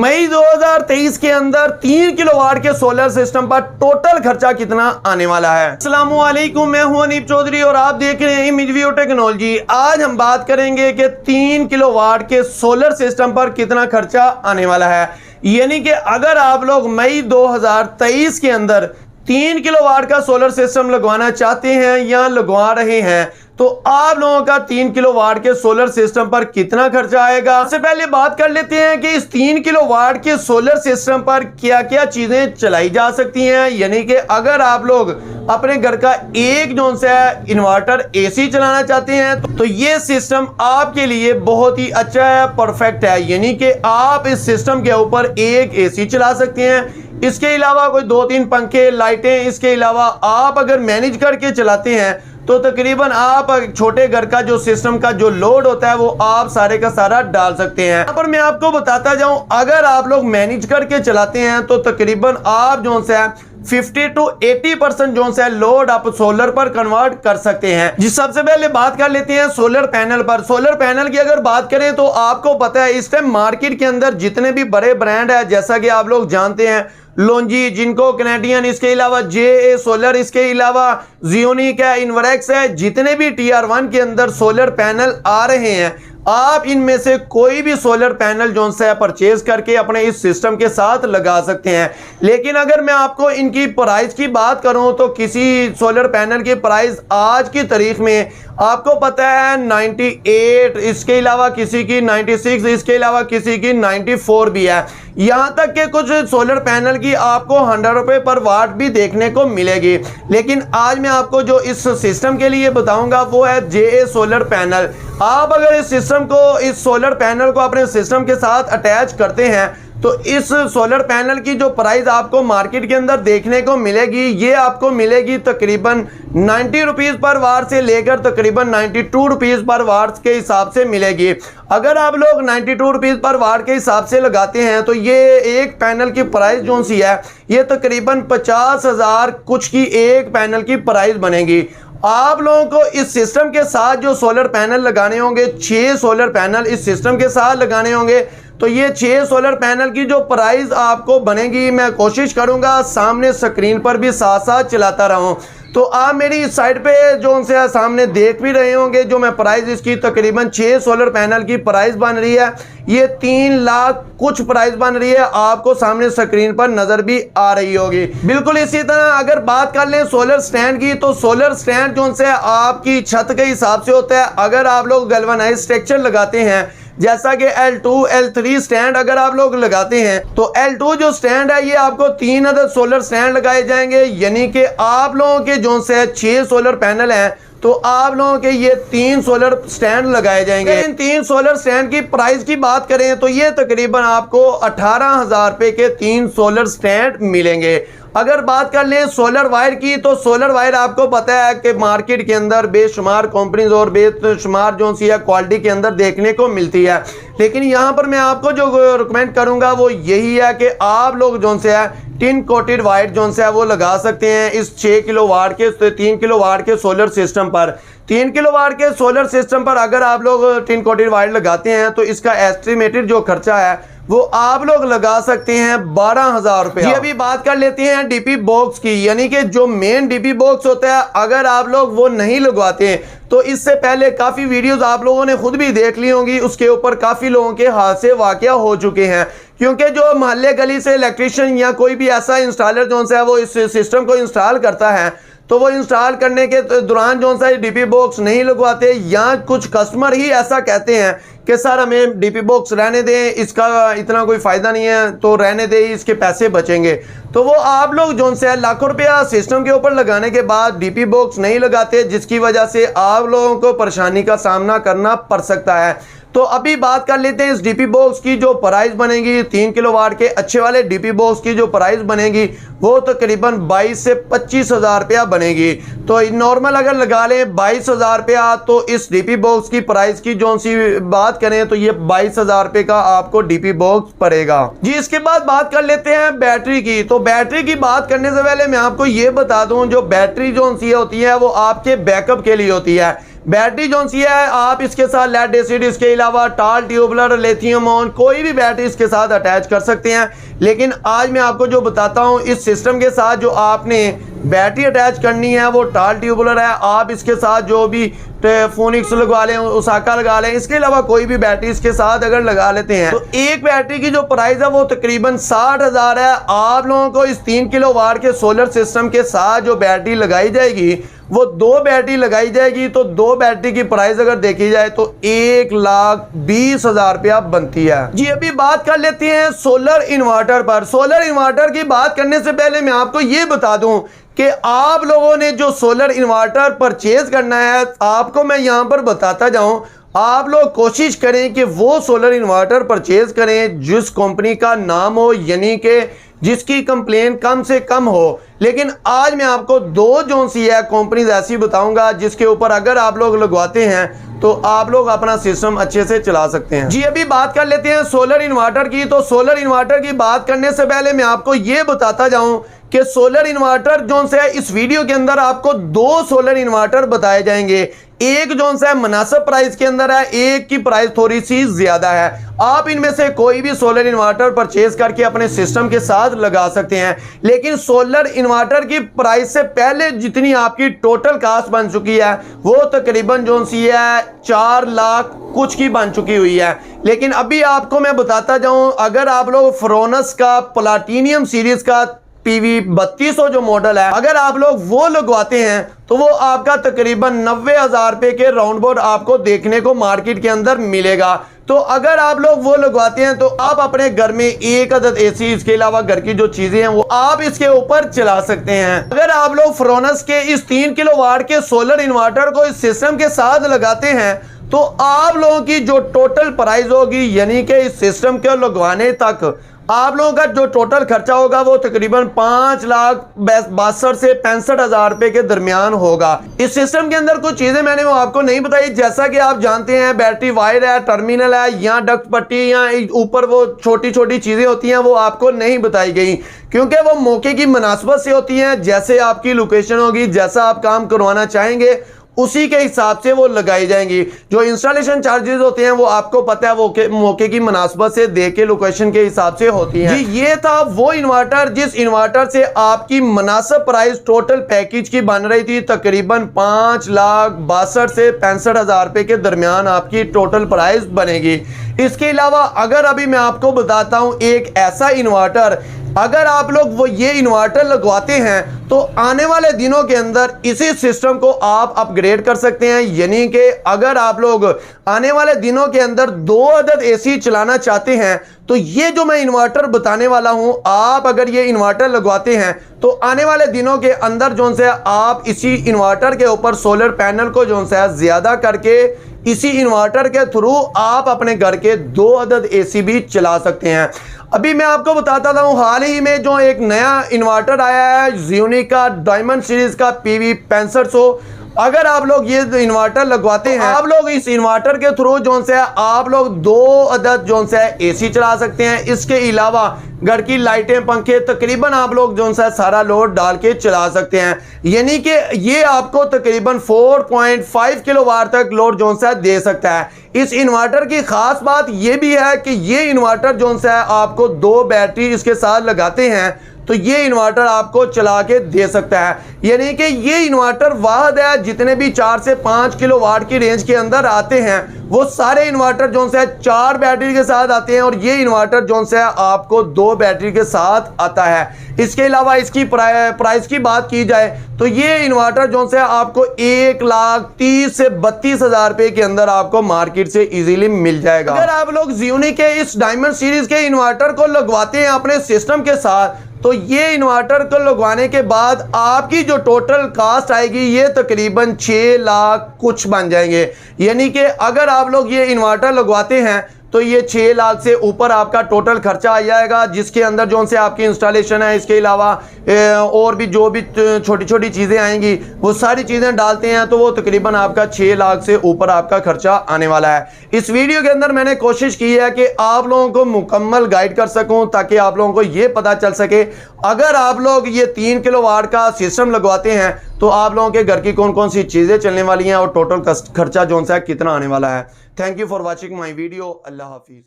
मई 2023 के अंदर 3 किलोवाट के सोलर सिस्टम पर टोटल खर्चा कितना आने वाला है। अस्सलामुअलैकुम, मैं हूं अनीब चौधरी और आप देख रहे हैं मिडव्यू टेक्नोलॉजी। आज हम बात करेंगे कि 3 किलोवाट के सोलर सिस्टम पर कितना खर्चा आने वाला है। यानी कि अगर आप लोग मई 2023 के अंदर 3 किलोवाट का सोलर सिस्टम लगवाना चाहते हैं या लगवा रहे हैं तो आप लोगों का 3 किलोवाट के सोलर सिस्टम पर कितना खर्चा आएगा। सबसे पहले बात कर लेते हैं कि इस 3 किलोवाट के सोलर सिस्टम पर क्या क्या चीजें चलाई जा सकती हैं। यानी कि अगर आप लोग अपने घर का एक जोन से इन्वर्टर एसी चलाना चाहते हैं तो ये सिस्टम आपके लिए बहुत ही अच्छा है, परफेक्ट है। यानी कि आप इस सिस्टम के ऊपर एक एसी चला सकते हैं। इसके अलावा कोई 2-3 पंखे, लाइटें, इसके अलावा आप अगर मैनेज करके चलाते हैं तो तकरीबन आप छोटे घर का जो सिस्टम का जो लोड होता है वो आप सारे का सारा डाल सकते हैं। यहाँ पर मैं आपको बताता जाऊं, अगर आप लोग मैनेज करके चलाते हैं तो तकरीबन आप जो से 50 to 80% जो से लोड आप सोलर पर कन्वर्ट कर सकते हैं। जी, सबसे पहले बात कर लेते हैं सोलर पैनल पर। सोलर पैनल की अगर बात करें तो आपको पता है इस टाइम मार्केट के अंदर जितने भी बड़े ब्रांड है, जैसा कि आप लोग जानते हैं लोंजी, जिनको, कैनेडियन, इसके अलावा जे सोलर, इसके अलावा जियोनिक है, इन्वरेक्स है, जितने भी TR1 के अंदर सोलर पैनल आ रहे हैं, आप इनमें से कोई भी सोलर पैनल जो है परचेज करके अपने इस सिस्टम के साथ लगा सकते हैं। लेकिन अगर मैं आपको इनकी प्राइस की बात करूं तो किसी सोलर पैनल की प्राइस आज की तारीख में आपको पता है 98, इसके अलावा किसी की 96, इसके अलावा किसी की 94 भी है। यहाँ तक कि कुछ सोलर पैनल की आपको 100 रुपये पर वाट भी देखने को मिलेगी। लेकिन आज मैं आपको जो इस सिस्टम के लिए बताऊंगा वो है जे सोलर पैनल। आप अगर इस सिस्टम को, इस सोलर पैनल को अपने सिस्टम के साथ अटैच करते हैं तो इस सोलर पैनल की जो प्राइस आपको मार्केट के अंदर देखने को मिलेगी, ये आपको मिलेगी तकरीबन 90 रुपीज़ पर वाट से लेकर तकरीबन 92 रुपीज़ पर वाट के हिसाब से मिलेगी। अगर आप लोग 92 रुपीज़ पर वाट के हिसाब से लगाते हैं तो ये एक पैनल की प्राइस जो सी है ये तकरीबन 50,000 कुछ की एक पैनल की प्राइस बनेगी। आप लोगों को इस सिस्टम के साथ जो सोलर पैनल लगाने होंगे, 6 सोलर पैनल इस सिस्टम के साथ लगाने होंगे, तो ये 6 सोलर पैनल की जो प्राइस आपको बनेगी, मैं कोशिश करूंगा सामने स्क्रीन पर भी साथ साथ चलाता रहूं। तो आप मेरी इस साइड पे जो उनसे सामने देख भी रहे होंगे जो मैं प्राइस इसकी तकरीबन 6 सोलर पैनल की प्राइस बन रही है, ये 3 लाख कुछ प्राइस बन रही है, आपको सामने स्क्रीन पर नजर भी आ रही होगी। बिल्कुल इसी तरह अगर बात कर लें सोलर स्टैंड की तो सोलर स्टैंड जो से आपकी छत के हिसाब से होता है। अगर आप लोग गैल्वेनाइज्ड स्ट्रक्चर लगाते हैं जैसा कि L2, L3 स्टैंड अगर आप लोग लगाते हैं तो L2 जो स्टैंड है ये आपको 3 अदद सोलर स्टैंड लगाए जाएंगे। यानी कि आप लोगों के जो से 6 सोलर पैनल हैं तो आप लोगों के ये 3 सोलर स्टैंड लगाए जाएंगे। इन 3 सोलर स्टैंड की प्राइस की बात करें तो ये तकरीबन आपको 18,000 रुपये के 3 सोलर स्टैंड मिलेंगे। अगर बात कर लें सोलर वायर की तो सोलर वायर आपको पता है कि मार्केट के अंदर बेशुमार कंपनीज और बेशुमार जो सी है क्वालिटी के अंदर देखने को मिलती है। लेकिन यहाँ पर मैं आपको जो रिकमेंड करूँगा वो यही है कि आप लोग जो से है टिन कोटेड वायर जो से है वो लगा सकते हैं इस 6 किलोवाट के 3 किलोवाट के सोलर सिस्टम पर। 3 किलोवाट के सोलर सिस्टम पर अगर आप लोग टिन कोटेड वायर लगाते हैं तो इसका एस्टिमेटेड जो खर्चा है वो आप लोग लगा सकते हैं 12,000 रुपये। अभी बात कर लेते हैं डीपी बॉक्स की। यानी कि जो मेन डीपी बॉक्स होता है अगर आप लोग वो नहीं लगवाते हैं तो इससे पहले काफ़ी वीडियोस आप लोगों ने खुद भी देख ली होंगी, उसके ऊपर काफ़ी लोगों के हादसे वाक़या हो चुके हैं। क्योंकि जो मोहल्ले गली से इलेक्ट्रिशियन या कोई भी ऐसा इंस्टॉलर जो है वो इस सिस्टम को इंस्टॉल करता है तो वो इंस्टॉल करने के दौरान जो सा डीपी बॉक्स नहीं लगवाते, या कुछ कस्टमर ही ऐसा कहते हैं कि सर हमें डीपी बॉक्स रहने दें, इसका इतना कोई फ़ायदा नहीं है तो रहने दें, इसके पैसे बचेंगे। तो वो आप लोग जो से लाखों रुपया सिस्टम के ऊपर लगाने के बाद डीपी बॉक्स नहीं लगाते, जिसकी वजह से आप लोगों को परेशानी का सामना करना पड़ सकता है। तो अभी बात कर लेते हैं इस डीपी बॉक्स की जो प्राइस बनेगी। 3 किलोवाट के अच्छे वाले डीपी बॉक्स की जो प्राइस बनेगी वो तकरीबन 22 से 25,000 रुपया बनेगी। तो नॉर्मल अगर लगा लें 22,000 रुपया तो इस डीपी बॉक्स की प्राइस की जो सी बात करें तो ये 22,000 रुपये का आपको डीपी बॉक्स पड़ेगा। जी, इसके बाद बात कर लेते हैं बैटरी की। तो बैटरी की बात करने से पहले मैं आपको ये बता दूं, जो बैटरी जो सी होती है वो आपके बैकअप के लिए होती है। बैटरी जो सी है आप इसके साथ लेड एसिड, इसके अलावा टाल ट्यूबुलर, लिथियम ऑन, कोई भी बैटरी इसके साथ अटैच कर सकते हैं। लेकिन आज मैं आपको जो बताता हूँ, इस सिस्टम के साथ जो आपने बैटरी अटैच करनी है वो टाल ट्यूबुलर है। आप इसके साथ जो भी फोनिक्स लगवा लें, ओसाका लगा लें, इसके अलावा कोई भी बैटरी इसके साथ अगर लगा लेते हैं तो एक बैटरी की जो प्राइस है वो तकरीबन 60,000 है। आप लोगों को इस 3 किलोवाट के सोलर सिस्टम के साथ जो बैटरी लगाई जाएगी वो 2 बैटरी लगाई जाएगी, तो 2 बैटरी की प्राइस अगर देखी जाए तो 1,20,000 रुपया बनती है जी। अभी बात कर लेते हैं सोलर इन्वर्टर पर। सोलर इन्वर्टर की बात करने से पहले मैं आपको ये बता दूं कि आप लोगों ने जो सोलर इन्वर्टर परचेज करना है, आपको मैं यहां पर बताता जाऊं, आप लोग कोशिश करें कि वो सोलर इन्वर्टर परचेज करें जिस कंपनी का नाम हो, यानी कि जिसकी कंप्लेन कम से कम हो। लेकिन आज मैं आपको 2 जो सी है कंपनीज ऐसी बताऊंगा जिसके ऊपर अगर आप लोग लगवाते हैं तो आप लोग अपना सिस्टम अच्छे से चला सकते हैं जी। अभी बात कर लेते हैं सोलर इन्वर्टर की। तो सोलर इन्वर्टर की बात करने से पहले मैं आपको ये बताता जाऊं कि सोलर इन्वर्टर जो से इस वीडियो के अंदर आपको 2 सोलर इन्वर्टर बताए जाएंगे। एक जो सा मुनासिब प्राइस के अंदर है, एक की प्राइस थोड़ी सी ज्यादा है। आप इनमें से कोई भी सोलर इन्वर्टर परचेज करके अपने सिस्टम के साथ लगा सकते हैं। लेकिन सोलर इन्वर्टर की प्राइस से पहले जितनी आपकी टोटल कास्ट बन चुकी है वो तकरीबन जो सी है 4 लाख कुछ की बन चुकी हुई है। लेकिन अभी आपको मैं बताता जाऊं, अगर आप लोग फ्रोनस का प्लाटिनियम सीरीज का PV 3200 जो मॉडल है, अगर आप लोग वो लगवाते हैं तो वो आपका तकरीबन 90,000 रुपए के राउंड बोर्ड आपको देखने को मार्केट के अंदर मिलेगा। तो अगर आप लोग वो लगवाते हैं तो आप अपने घर में 1 अदद AC, इसके अलावा घर की जो चीजें हैं वो आप इसके ऊपर चला सकते हैं। अगर आप लोग फ्रोनस के इस 3 किलोवाट के सोलर इन्वर्टर को इस सिस्टम के साथ लगाते हैं तो आप लोगों की जो टोटल प्राइस होगी, यानी कि इस सिस्टम के लगवाने तक आप लोगों का जो टोटल खर्चा होगा वो तकरीबन 5,62,000 से 65,000 रुपए के दरमियान होगा। इस सिस्टम के अंदर कुछ चीजें मैंने वो आपको नहीं बताई, जैसा कि आप जानते हैं बैटरी वायर है, टर्मिनल है, या डक्ट पट्टी, या ऊपर वो छोटी छोटी चीजें होती हैं वो आपको नहीं बताई गई, क्योंकि वो मौके की मुनासबत से होती हैं। जैसे आपकी लोकेशन होगी, जैसा आप काम करवाना चाहेंगे उसी के हिसाब से वो लगाई जाएंगी। जो इंस्टॉलेशन चार्जेस होते हैं वो आपको पता है वो मौके की मुनासबत से दे के लोकेशन के हिसाब से होती हैं जी। ये था वो इन्वर्टर जिस इन्वर्टर से आपकी मुनासिब प्राइस टोटल पैकेज की बन रही थी, तकरीबन 5,62,000 से 65,000 रुपए के दरमियान आपकी टोटल प्राइस बनेगी। इसके अलावा अगर अभी मैं आपको बताता हूं एक ऐसा इन्वर्टर, अगर आप लोग वो ये इन्वर्टर लगवाते हैं तो आने वाले दिनों के अंदर इसी सिस्टम को आप अपग्रेड कर सकते हैं। यानी कि अगर आप लोग आने वाले दिनों के अंदर 2 अदद AC चलाना चाहते हैं तो ये जो मैं इन्वर्टर बताने वाला हूं, आप अगर ये इन्वर्टर लगवाते हैं तो आने वाले दिनों के अंदर जो से आप इसी इन्वर्टर के ऊपर सोलर पैनल को जो है ज्यादा करके इसी इन्वर्टर के थ्रू आप अपने घर के 2 अदद AC भी चला सकते हैं। अभी मैं आपको बताता हूँ, हाल ही में जो एक नया इन्वर्टर आया है Zionix का डायमंड सीरीज का PV 6500, अगर आप लोग ये इन्वर्टर लगवाते हैं आप लोग इस इन्वर्टर के थ्रू जो से आप लोग 2 अदद जो से AC चला सकते हैं। इसके अलावा घर की लाइटें, पंखे तकरीबन आप लोग जो सा सारा लोड डाल के चला सकते हैं। यानी कि ये आपको तकरीबन 4.5 किलोवाट तक लोड जो सा दे सकता है। इस इन्वर्टर की खास बात ये भी है कि ये इन्वर्टर जो सा आपको 2 बैटरी इसके साथ लगाते हैं तो ये इन्वर्टर आपको चला के दे सकता है। यानी कि ये इन्वर्टर वाहद है जितने भी 4 से 5 किलोवाट की रेंज के अंदर आते हैं वो सारे इन्वर्टर जो से 4 बैटरी के साथ आते हैं, और ये इन्वर्टर जो से आपको 2 बैटरी के साथ आता है। इसके अलावा इसकी प्राइस की बात की जाए तो ये इन्वर्टर जो से आपको 1,30,000 से 32,000 रुपए के अंदर आपको मार्केट से इजीली मिल जाएगा। अगर आप लोग Zionix के इस डायमंड सीरीज के इन्वर्टर को लगवाते हैं अपने सिस्टम के साथ तो ये इन्वर्टर को लगवाने के बाद आपकी जो टोटल कास्ट आएगी ये तकरीबन 6 लाख कुछ बन जाएंगे। यानी कि अगर आप लोग ये इन्वर्टर लगवाते हैं तो ये 6 लाख से ऊपर आपका टोटल खर्चा आ जाएगा, जिसके अंदर जो से आपकी इंस्टॉलेशन है, इसके अलावा और भी जो भी छोटी छोटी चीज़ें आएंगी वो सारी चीज़ें डालते हैं तो वो तकरीबन आपका 6 लाख से ऊपर आपका खर्चा आने वाला है। इस वीडियो के अंदर मैंने कोशिश की है कि आप लोगों को मुकम्मल गाइड कर सकूं ताकि आप लोगों को ये पता चल सके अगर आप लोग ये 3 किलोवाट का सिस्टम लगवाते हैं तो आप लोगों के घर की कौन कौन सी चीज़ें चलने वाली हैं और टोटल खर्चा जो सा कितना आने वाला है। Thank you for watching my video. अल्लाह हाफिज़।